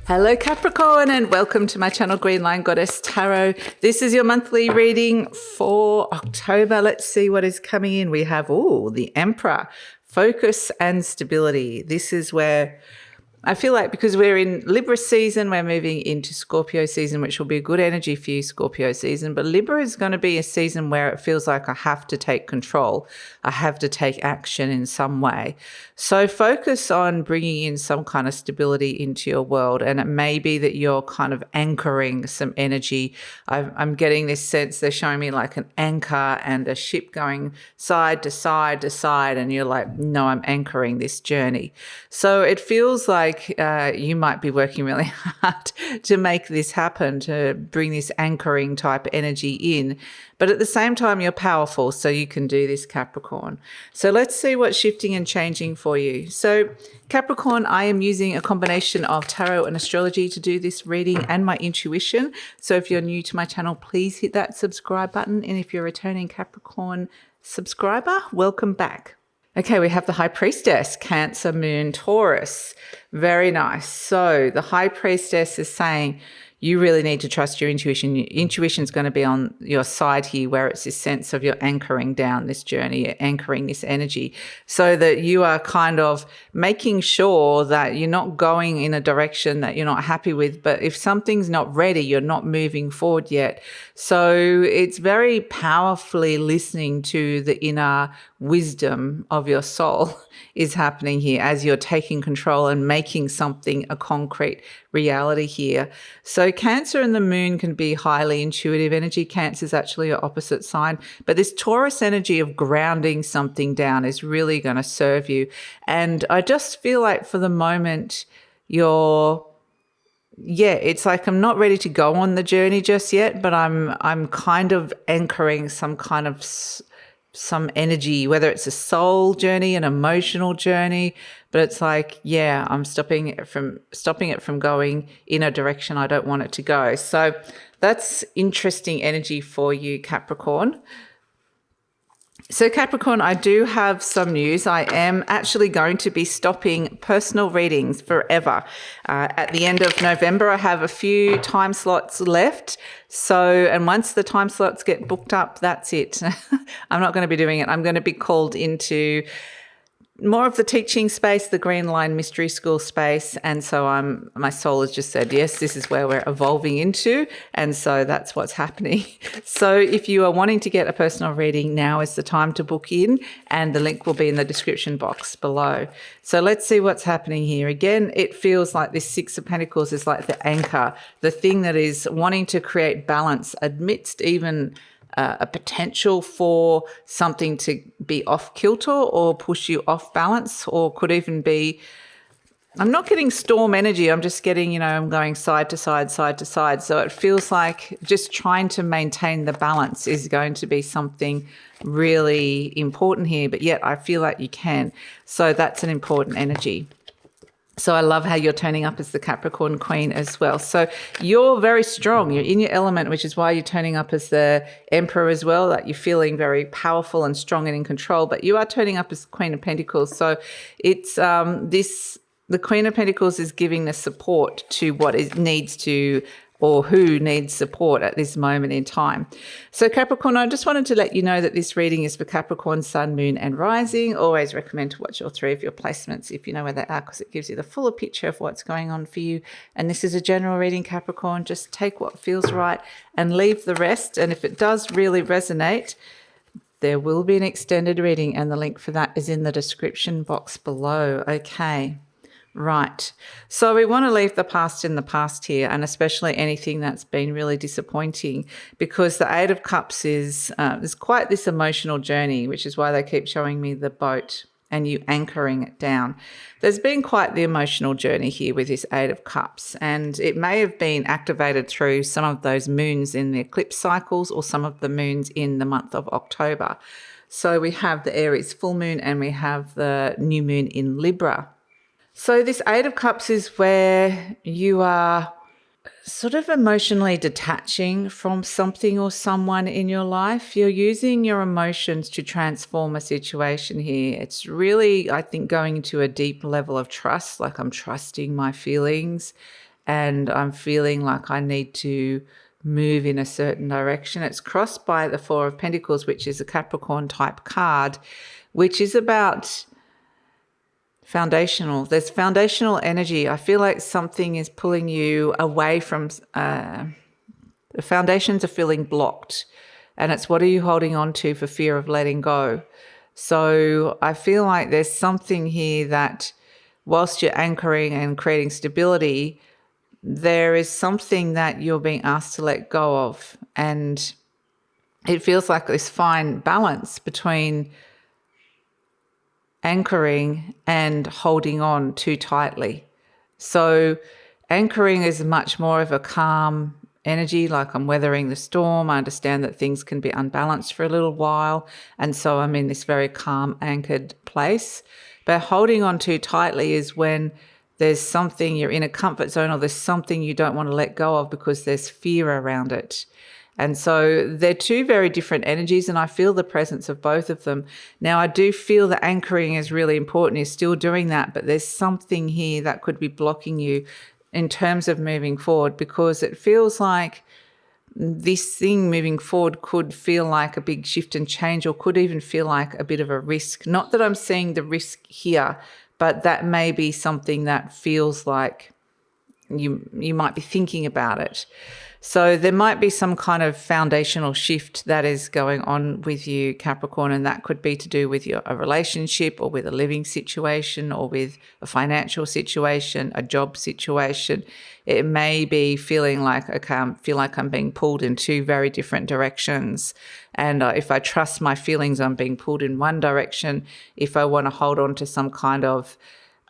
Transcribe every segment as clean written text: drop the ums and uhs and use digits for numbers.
Hello Capricorn, and welcome to my channel GreenLion Goddess Tarot. This is your monthly reading for October. Let's see what is coming in. We have, the Emperor, focus and stability. This is where I feel like, because we're in Libra season, we're moving into Scorpio season, which will be a good energy for you, Scorpio season. But Libra is going to be a season where it feels like I have to take control. I have to take action in some way. So focus on bringing in some kind of stability into your world. And it may be that you're kind of anchoring some energy. I'm getting this sense they're showing me like an anchor and a ship going side to side to side. And you're like, no, I'm anchoring this journey. So it feels like you might be working really hard to make this happen, to bring this anchoring type energy in. But at the same time, you're powerful, so you can do this, Capricorn. So let's see what's shifting and changing for you. So Capricorn, I am using a combination of tarot and astrology to do this reading and my intuition. So if you're new to my channel, please hit that subscribe button. And if you're a returning Capricorn subscriber, welcome back. Okay, we have the High Priestess, Cancer, Moon, Taurus. Very nice. So the High Priestess is saying you really need to trust your intuition. Your intuition is going to be on your side here, where it's this sense of you're anchoring down this journey, you're anchoring this energy, so that you are kind of making sure that you're not going in a direction that you're not happy with. But if something's not ready, you're not moving forward yet. So it's very powerfully listening to the inner wisdom of your soul is happening here as you're taking control and making something a concrete reality here. So Cancer and the Moon can be highly intuitive energy. Cancer is actually your opposite sign, but this Taurus energy of grounding something down is really going to serve you. And I just feel like for the moment it's like I'm not ready to go on the journey just yet, but I'm kind of anchoring some kind of some energy, whether it's a soul journey, an emotional journey, but it's like, I'm stopping it from going in a direction I don't want it to go. So that's interesting energy for you, Capricorn. So Capricorn, I do have some news. I am actually going to be stopping personal readings forever. At the end of November, I have a few time slots left. So, and once the time slots get booked up, that's it. I'm not going to be doing it. I'm going to be called into more of the teaching space, the GreenLion Mystery School space. And so my soul has just said, yes, this is where we're evolving into. And so that's what's happening. So if you are wanting to get a personal reading, now is the time to book in, and the link will be in the description box below. So let's see what's happening here. Again, it feels like this Six of Pentacles is like the anchor, the thing that is wanting to create balance amidst even a potential for something to be off kilter or push you off balance, or could even be, I'm not getting storm energy. I'm just getting, I'm going side to side, side to side. So it feels like just trying to maintain the balance is going to be something really important here, but yet I feel like you can. So that's an important energy. So I love how you're turning up as the Capricorn Queen as well. So you're very strong. You're in your element, which is why you're turning up as the Emperor as well, that you're feeling very powerful and strong and in control. But you are turning up as Queen of Pentacles. So it's the Queen of Pentacles is giving the support to what it needs to, or who needs support at this moment in time. So Capricorn, I just wanted to let you know that this reading is for Capricorn, Sun, Moon and Rising. Always recommend to watch all three of your placements if you know where they are, because it gives you the fuller picture of what's going on for you. And this is a general reading, Capricorn. Just take what feels right and leave the rest. And if it does really resonate, there will be an extended reading, and the link for that is in the description box below. Okay. Right. So we want to leave the past in the past here, and especially anything that's been really disappointing, because the Eight of Cups is quite this emotional journey, which is why they keep showing me the boat and you anchoring it down. There's been quite the emotional journey here with this Eight of Cups, and it may have been activated through some of those moons in the eclipse cycles or some of the moons in the month of October. So we have the Aries full moon and we have the new moon in Libra. So this Eight of Cups is where you are sort of emotionally detaching from something or someone in your life. You're using your emotions to transform a situation here. It's really, I think, going into a deep level of trust, like I'm trusting my feelings and I'm feeling like I need to move in a certain direction. It's crossed by the Four of Pentacles, which is a Capricorn type card, which is about foundational. There's foundational energy. I feel like something is pulling you away from the foundations are feeling blocked, and it's what are you holding on to for fear of letting go. So I feel like there's something here that whilst you're anchoring and creating stability, there is something that you're being asked to let go of, and it feels like this fine balance between anchoring and holding on too tightly. So anchoring is much more of a calm energy, like I'm weathering the storm. I understand that things can be unbalanced for a little while, and so I'm in this very calm, anchored place. But holding on too tightly is when there's something, you're in a comfort zone, or there's something you don't want to let go of because there's fear around it. And so they're two very different energies, and I feel the presence of both of them. Now, I do feel that anchoring is really important. You're still doing that, but there's something here that could be blocking you in terms of moving forward, because it feels like this thing moving forward could feel like a big shift and change, or could even feel like a bit of a risk. Not that I'm seeing the risk here, but that may be something that feels like you might be thinking about it. So there might be some kind of foundational shift that is going on with you, Capricorn, and that could be to do with a relationship, or with a living situation, or with a financial situation, a job situation. It may be feeling like, okay, I feel like I'm being pulled in two very different directions. And if I trust my feelings, I'm being pulled in one direction. If I want to hold on to some kind of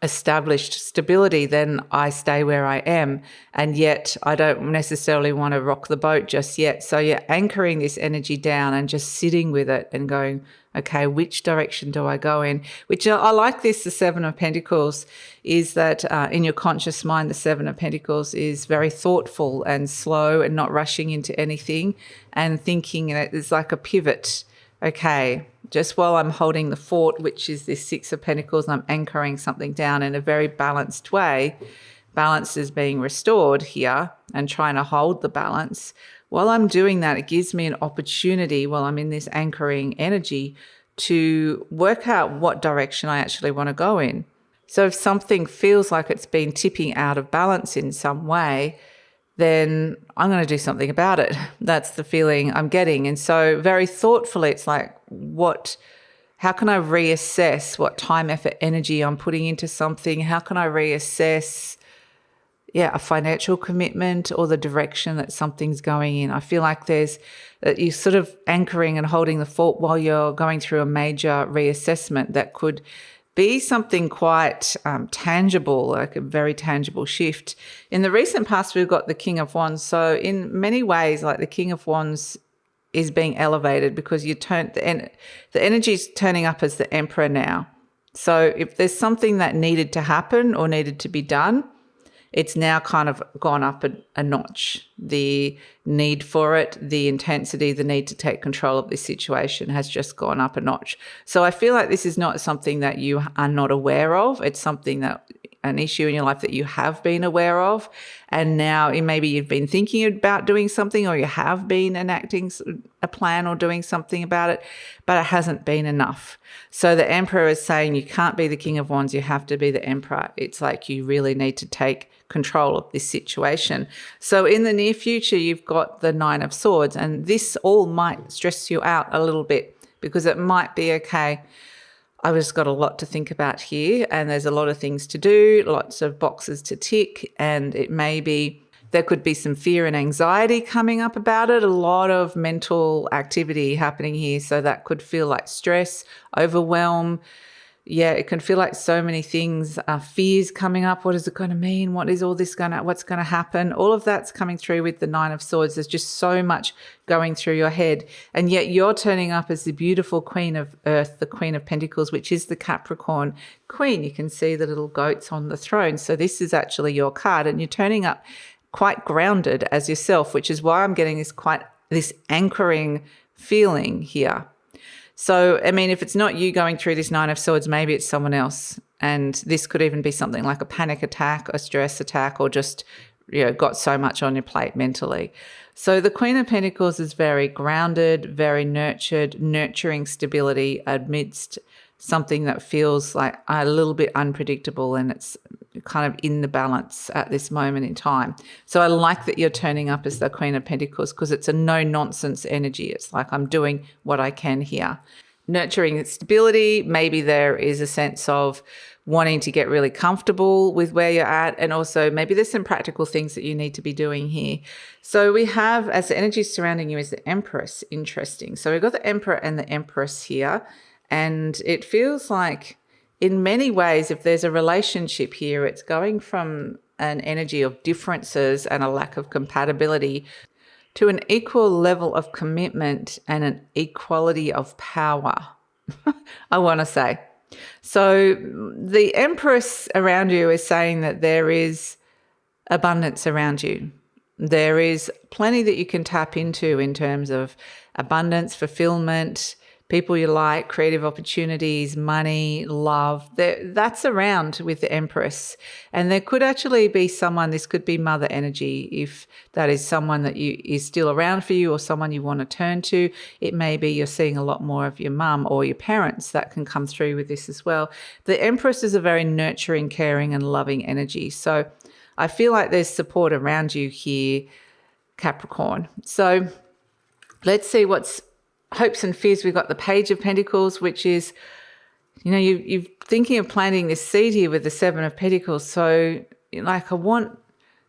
established stability, then I stay where I am. And yet I don't necessarily want to rock the boat just yet. So you're anchoring this energy down and just sitting with it and going, okay, which direction do I go in? Which I like this, the Seven of Pentacles, is that in your conscious mind, the Seven of Pentacles is very thoughtful and slow and not rushing into anything, and thinking that it's like a pivot. Okay, just while I'm holding the fort, which is this Six of Pentacles, and I'm anchoring something down in a very balanced way. Balance is being restored here, and trying to hold the balance. While I'm doing that, it gives me an opportunity, while I'm in this anchoring energy, to work out what direction I actually want to go in. So if something feels like it's been tipping out of balance in some way, then I'm going to do something about it. That's the feeling I'm getting. And so very thoughtfully, it's like, how can I reassess what time, effort, energy I'm putting into something? How can I reassess, a financial commitment or the direction that something's going in? I feel like you're sort of anchoring and holding the fort while you're going through a major reassessment that could be something quite tangible, like a very tangible shift. In the recent past, we've got the King of Wands. So in many ways, like the King of Wands is being elevated, because the energy is turning up as the Emperor now. So if there's something that needed to happen or needed to be done, it's now kind of gone up a notch. The need for it, the intensity, the need to take control of this situation has just gone up a notch. So I feel like this is not something that you are not aware of. It's something an issue in your life that you have been aware of. And now maybe you've been thinking about doing something, or you have been enacting a plan or doing something about it, but it hasn't been enough. So the Emperor is saying you can't be the King of Wands, you have to be the Emperor. It's like you really need to take control of this situation. So in the near future, you've got the Nine of Swords, and this all might stress you out a little bit, because it might be, okay, I've just got a lot to think about here, and there's a lot of things to do, lots of boxes to tick, and it may be there could be some fear and anxiety coming up about it, a lot of mental activity happening here. So that could feel like stress, overwhelm. Yeah, it can feel like so many things, fears coming up. What is it going to mean? What's going to happen? All of that's coming through with the Nine of Swords. There's just so much going through your head. And yet you're turning up as the beautiful Queen of Earth, the Queen of Pentacles, which is the Capricorn Queen. You can see the little goats on the throne. So this is actually your card, and you're turning up quite grounded as yourself, which is why I'm getting this anchoring feeling here. So, I mean, if it's not you going through this Nine of Swords, maybe it's someone else. And this could even be something like a panic attack, a stress attack, or just, got so much on your plate mentally. So the Queen of Pentacles is very grounded, very nurtured, nurturing stability amidst something that feels like a little bit unpredictable, and it's kind of in the balance at this moment in time. So I like that you're turning up as the Queen of Pentacles, because it's a no-nonsense energy. It's like, I'm doing what I can here. Nurturing stability, maybe there is a sense of wanting to get really comfortable with where you're at, and also maybe there's some practical things that you need to be doing here. So we have, as the energy surrounding you, is the Empress. Interesting. So we've got the Emperor and the Empress here, and it feels like in many ways, if there's a relationship here, it's going from an energy of differences and a lack of compatibility to an equal level of commitment and an equality of power, I want to say. So the Empress around you is saying that there is abundance around you. There is plenty that you can tap into in terms of abundance, fulfillment, people you like, creative opportunities, money, love. That's around with the Empress. And there could actually be someone, this could be mother energy, if that is someone that is still around for you or someone you want to turn to. It may be you're seeing a lot more of your mum or your parents. That can come through with this as well. The Empress is a very nurturing, caring and loving energy. So I feel like there's support around you here, Capricorn. So let's see what's hopes and fears. We've got the Page of Pentacles, which is, you're thinking of planting this seed here with the Seven of Pentacles. So like, I want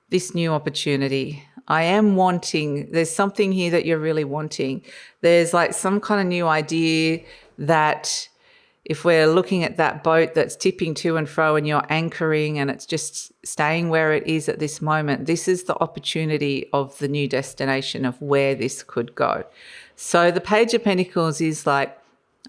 this new opportunity. I am wanting, there's something here that you're really wanting. There's like some kind of new idea that if we're looking at that boat that's tipping to and fro and you're anchoring and it's just staying where it is at this moment, this is the opportunity of the new destination of where this could go. So the Page of Pentacles is like,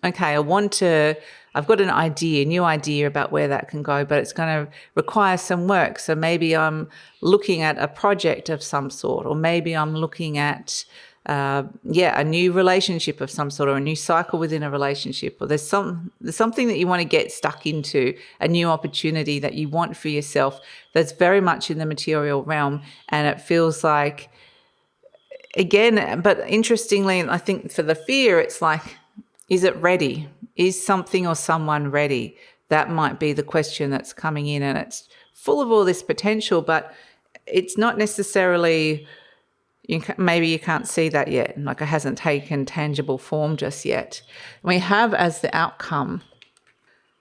okay, I've got an idea, a new idea about where that can go, but it's going to require some work. So maybe I'm looking at a project of some sort, or maybe I'm looking at a new relationship of some sort, or a new cycle within a relationship, or there's something that you want to get stuck into, a new opportunity that you want for yourself that's very much in the material realm. And it feels like, again, but interestingly, I think for the fear, it's like, is it ready? Is something or someone ready? That might be the question that's coming in, and it's full of all this potential, but it's not necessarily, maybe you can't see that yet, like it hasn't taken tangible form just yet. We have as the outcome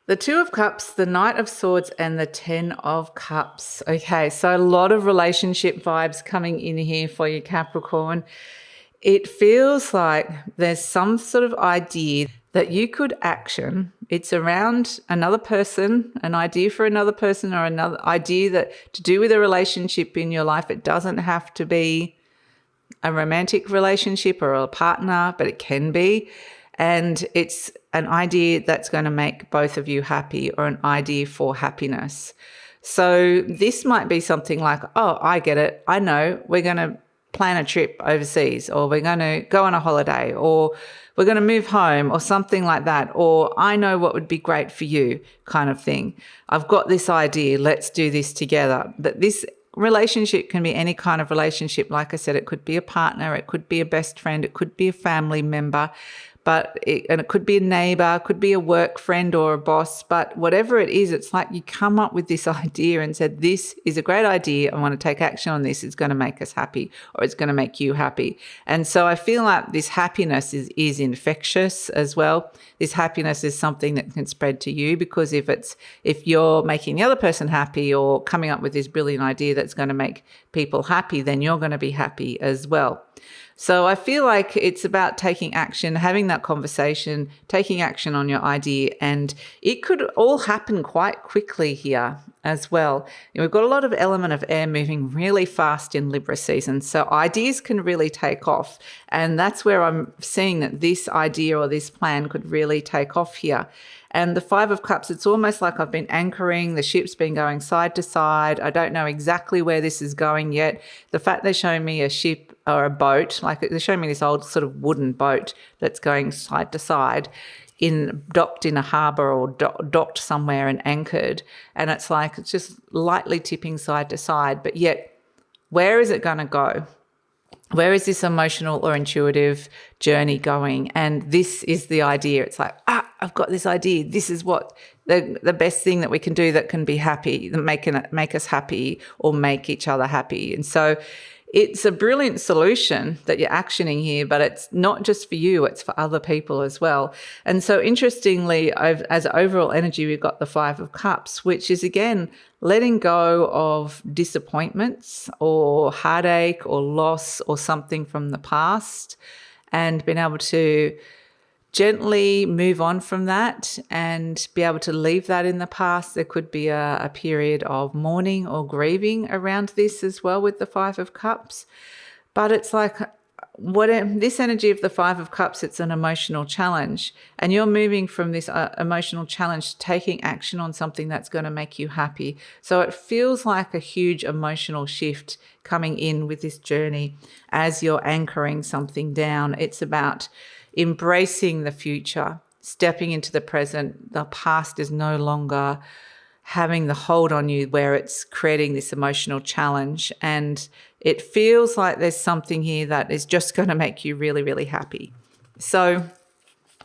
the Two of Cups, the Knight of Swords, and the Ten of Cups. Okay, so a lot of relationship vibes coming in here for you, Capricorn. It feels like there's some sort of idea that you could action. It's around another person, an idea for another person, or another idea that to do with a relationship in your life. It doesn't have to be a romantic relationship or a partner, but it can be. And it's an idea that's going to make both of you happy, or an idea for happiness. So this might be something like, oh, I get it. I know we're going to plan a trip overseas, or we're going to go on a holiday, or we're going to move home, or something like that. Or I know what would be great for you, kind of thing. I've got this idea. Let's do this together. But this relationship can be any kind of relationship. Like I said, it could be a partner, it could be a best friend, it could be a family member, and it could be a neighbor, could be a work friend or a boss, but whatever it is, it's like you come up with this idea and said, this is a great idea. I want to take action on this. It's going to make us happy, or it's going to make you happy. And so I feel like this happiness is infectious as well. This happiness is something that can spread to you, because if you're making the other person happy or coming up with this brilliant idea that's going to make people happy, then you're going to be happy as well. So I feel like it's about taking action, having that conversation, taking action on your idea, and it could all happen quite quickly here as well. We've got a lot of element of air moving really fast in Libra season, so ideas can really take off, and that's where I'm seeing that this idea or this plan could really take off here. And the Five of Cups, it's almost like I've been anchoring, the ship's been going side to side. I don't know exactly where this is going yet. The fact they're showing me a ship or a boat, like they're showing me this old sort of wooden boat that's going side to side, docked in a harbour or docked somewhere and anchored. And it's like it's just lightly tipping side to side. But yet, where is it going to go? Where is this emotional or intuitive journey going? And this is the idea. It's like, I've got this idea. This is what the best thing that we can do that can be happy, that make us happy or make each other happy. And so it's a brilliant solution that you're actioning here, but it's not just for you, it's for other people as well. And so interestingly, as overall energy, we've got the Five of Cups, which is, again, letting go of disappointments or heartache or loss or something from the past, and being able to gently move on from that and be able to leave that in the past. There could be a period of mourning or grieving around this as well with the Five of Cups. But it's like this energy of the Five of Cups, it's an emotional challenge. And you're moving from this emotional challenge to taking action on something that's going to make you happy. So it feels like a huge emotional shift coming in with this journey as you're anchoring something down. It's about embracing the future, stepping into the present. The past is no longer having the hold on you where it's creating this emotional challenge. And it feels like there's something here that is just going to make you really, really happy. So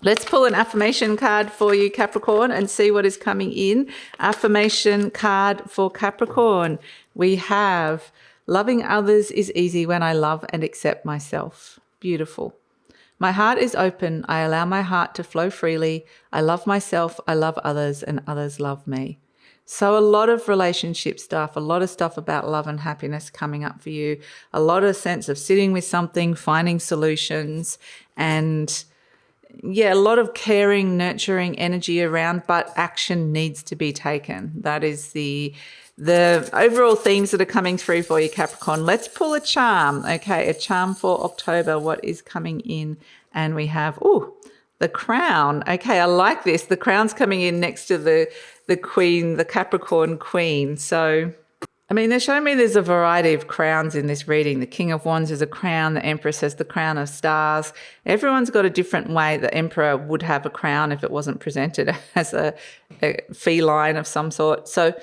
let's pull an affirmation card for you, Capricorn, and see what is coming in. Affirmation card for Capricorn. We have, loving others is easy when I love and accept myself. Beautiful. My heart is open. I allow my heart to flow freely. I love myself. I love others, and others love me. So a lot of relationship stuff, a lot of stuff about love and happiness coming up for you, a lot of sense of sitting with something, finding solutions, and a lot of caring, nurturing energy around, but action needs to be taken. That is the overall themes that are coming through for you, Capricorn. Let's pull a charm. Okay, a charm for October. What is coming in? And we have, the crown. Okay, I like this. The crown's coming in next to the queen, the Capricorn queen. So, I mean, they're showing me there's a variety of crowns in this reading. The King of Wands is a crown. The Empress has the crown of stars. Everyone's got a different way. The Emperor would have a crown if it wasn't presented as a feline of some sort. So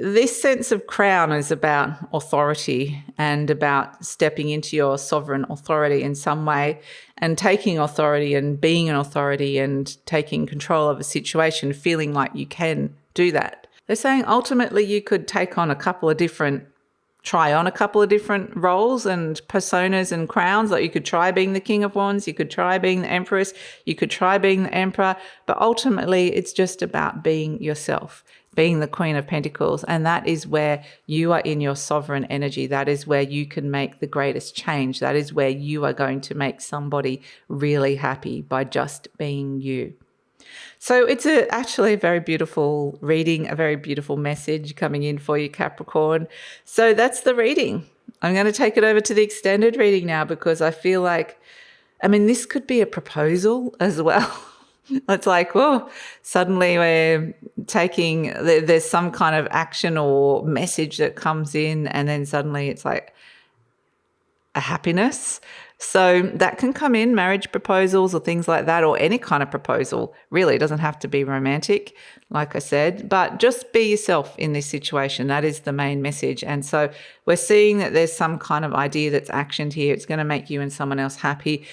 this sense of crown is about authority and about stepping into your sovereign authority in some way and taking authority and being an authority and taking control of a situation, feeling like you can do that. They're saying ultimately you could try on a couple of different roles and personas and crowns. Like you could try being the King of Wands, you could try being the Empress, you could try being the Emperor, but ultimately it's just about being yourself, being the Queen of Pentacles. And that is where you are in your sovereign energy. That is where you can make the greatest change. That is where you are going to make somebody really happy by just being you. So it's actually a very beautiful reading, a very beautiful message coming in for you, Capricorn. So that's the reading. I'm going to take it over to the extended reading now because I feel like, this could be a proposal as well. It's like, suddenly there's some kind of action or message that comes in, and then suddenly it's like a happiness. So that can come in, marriage proposals or things like that, or any kind of proposal. Really, it doesn't have to be romantic, like I said, but just be yourself in this situation. That is the main message. And so we're seeing that there's some kind of idea that's actioned here. It's going to make you and someone else happy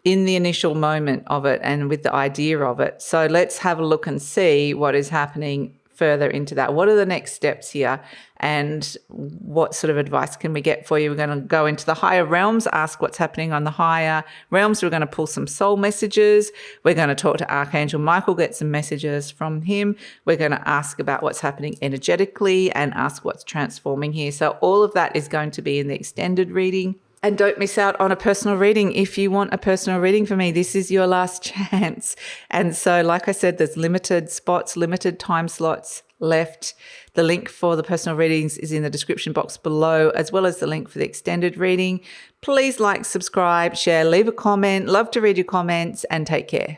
in the initial moment of it and with the idea of it. So let's have a look and see what is happening further into that. What are the next steps here and what sort of advice can we get for you? We're going to go into the higher realms, ask what's happening on the higher realms. We're going to pull some soul messages. We're going to talk to Archangel Michael, get some messages from him. We're going to ask about what's happening energetically and ask what's transforming here. So all of that is going to be in the extended reading. And don't miss out on a personal reading. If you want a personal reading for me, this is your last chance. And so, like I said, there's limited spots, limited time slots left. The link for the personal readings is in the description box below, as well as the link for the extended reading. Please like, subscribe, share, leave a comment. Love to read your comments, and take care.